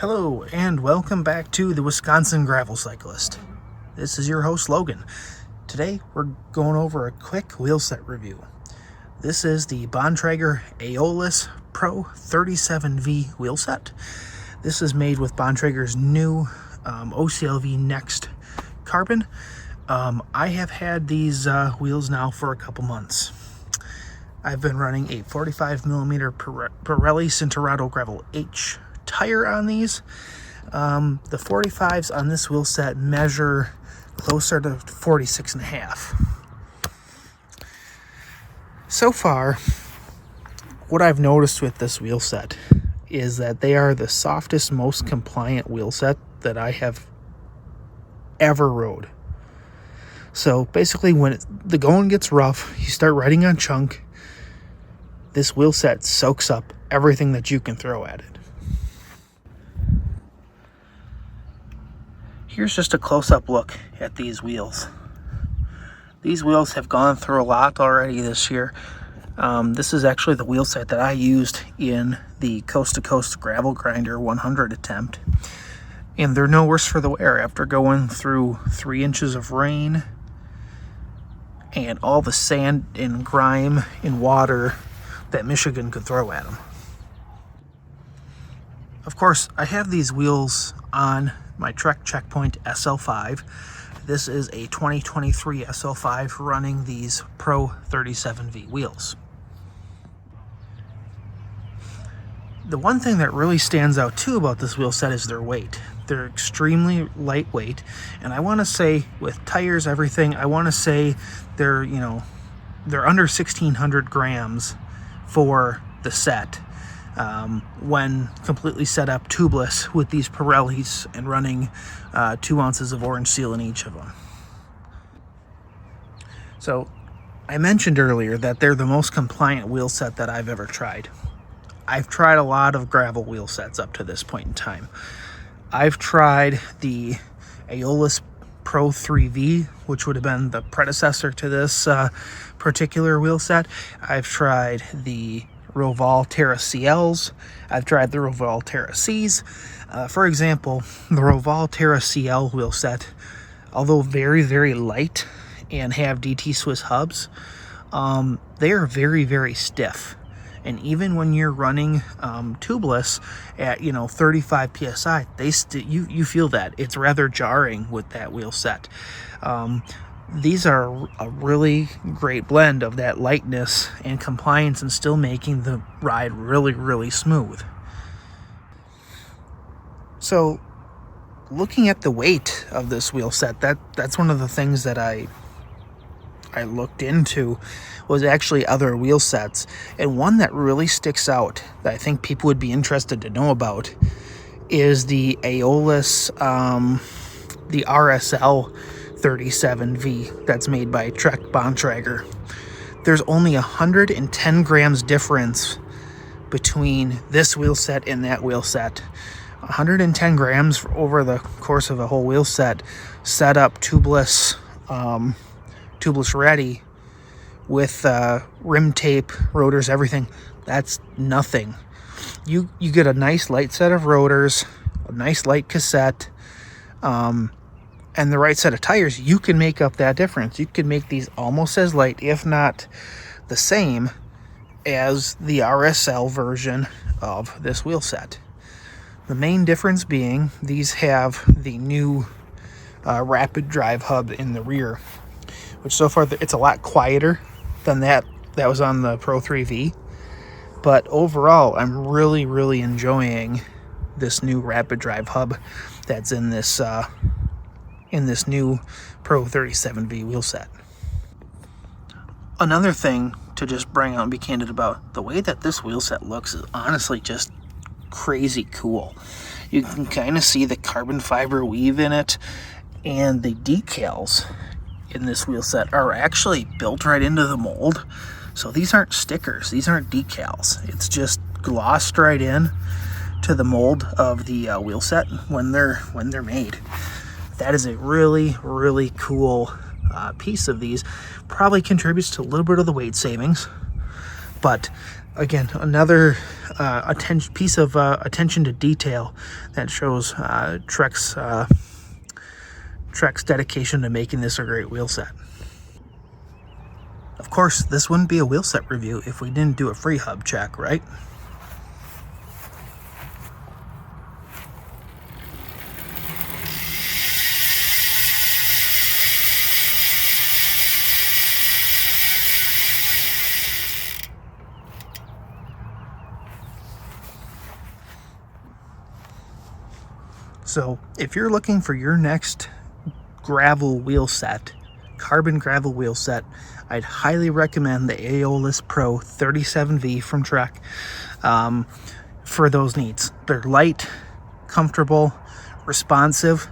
Hello and welcome back to the Wisconsin Gravel Cyclist. This is your host Logan. Today we're going over a quick wheelset review. This is the Bontrager Aeolus Pro 37V wheelset. This is made with Bontrager's new OCLV Next carbon. I have had these wheels now for a couple months. I've been running a 45mm Pirelli Cinturado Gravel H tire on these. The 45s on this wheel set measure closer to 46.5. So far, what I've noticed with this wheel set is that they are the softest, most compliant wheel set that I have ever rode. So basically, when the going gets rough, you start riding on chunk, this wheel set soaks up everything that you can throw at it. Here's just a close-up look at these wheels. These wheels have gone through a lot already this year. This is actually the wheel set that I used in the Coast to Coast Gravel Grinder 100 attempt. And they're no worse for the wear after going through 3 inches of rain and all the sand and grime and water that Michigan could throw at them. Of course, I have these wheels on my Trek Checkpoint SL5. This is a 2023 SL5 running these Pro 37V wheels. The one thing that really stands out too about this wheel set is their weight. They're extremely lightweight, and I want to say with tires, everything, I want to say they're under 1,600 grams for the set. When completely set up tubeless with these Pirellis and running 2 ounces of orange seal in each of them. So I mentioned earlier that they're the most compliant wheel set that I've ever tried. I've tried a lot of gravel wheel sets up to this point in time. I've tried the Aeolus Pro 3V, which would have been the predecessor to this particular wheel set. I've tried the Roval Terra CLs. I've tried the Roval Terra Cs. For example, the Roval Terra CL wheel set, although very, very light and have DT Swiss hubs, they are very, very stiff. And even when you're running tubeless at 35 psi, you feel that it's rather jarring with that wheel set. These are a really great blend of that lightness and compliance and still making the ride really, really smooth. So looking at the weight of this wheel set, that's one of the things that I looked into was actually other wheel sets. And one that really sticks out that I think people would be interested to know about is the Aeolus, the RSL 37V that's made by Trek Bontrager. There's only 110 grams difference between this wheel set and that wheel set. 110 grams over the course of a whole wheel set up tubeless ready with rim tape, rotors, everything. That's nothing. You get a nice light set of rotors, a nice light cassette, and the right set of tires, you can make up that difference. You can make these almost as light, if not the same, as the RSL version of this wheel set. The main difference being these have the new rapid drive hub in the rear, which so far it's a lot quieter than that was on the Pro 3V. But overall, I'm really, really enjoying this new rapid drive hub that's in this new Pro 37V wheel set. Another thing to just bring out and be candid about, the way that this wheel set looks is honestly just crazy cool. You can kind of see the carbon fiber weave in it, and the decals in this wheel set are actually built right into the mold. So these aren't stickers, these aren't decals. It's just glossed right in to the mold of the wheel set when they're made. That is a really, really cool piece of these. Probably contributes to a little bit of the weight savings, but Again, another piece of attention to detail that shows Trek's dedication to making this a great wheel set. Of course, this wouldn't be a wheel set review if we didn't do a free hub check, right? So if you're looking for your next gravel wheel set, carbon gravel wheel set, I'd highly recommend the Aeolus Pro 37V from Trek for those needs. They're light, comfortable, responsive,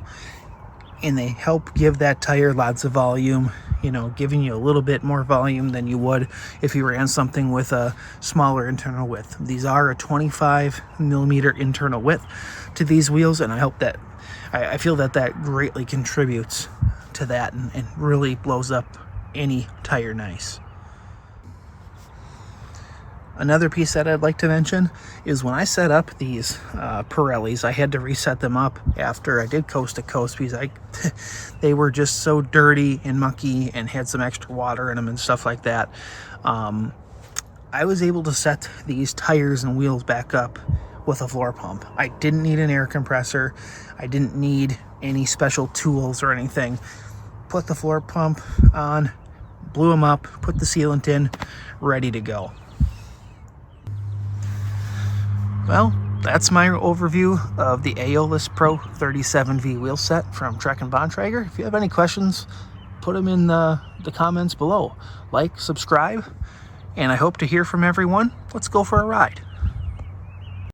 and they help give that tire lots of volume, you know, giving you a little bit more volume than you would if you ran something with a smaller internal width. These are a 25 millimeter internal width to these wheels, and I feel that greatly contributes to that and really blows up any tire nice. Another piece that I'd like to mention is when I set up these Pirellis, I had to reset them up after I did coast to coast because they were just so dirty and mucky and had some extra water in them and stuff like that. I was able to set these tires and wheels back up with a floor pump. I didn't need an air compressor. I didn't need any special tools or anything. Put the floor pump on, blew them up, put the sealant in, ready to go. Well, that's my overview of the Aeolus Pro 37V wheel set from Trek and Bontrager. If you have any questions, put them in the comments below. Like, subscribe, and I hope to hear from everyone. Let's go for a ride.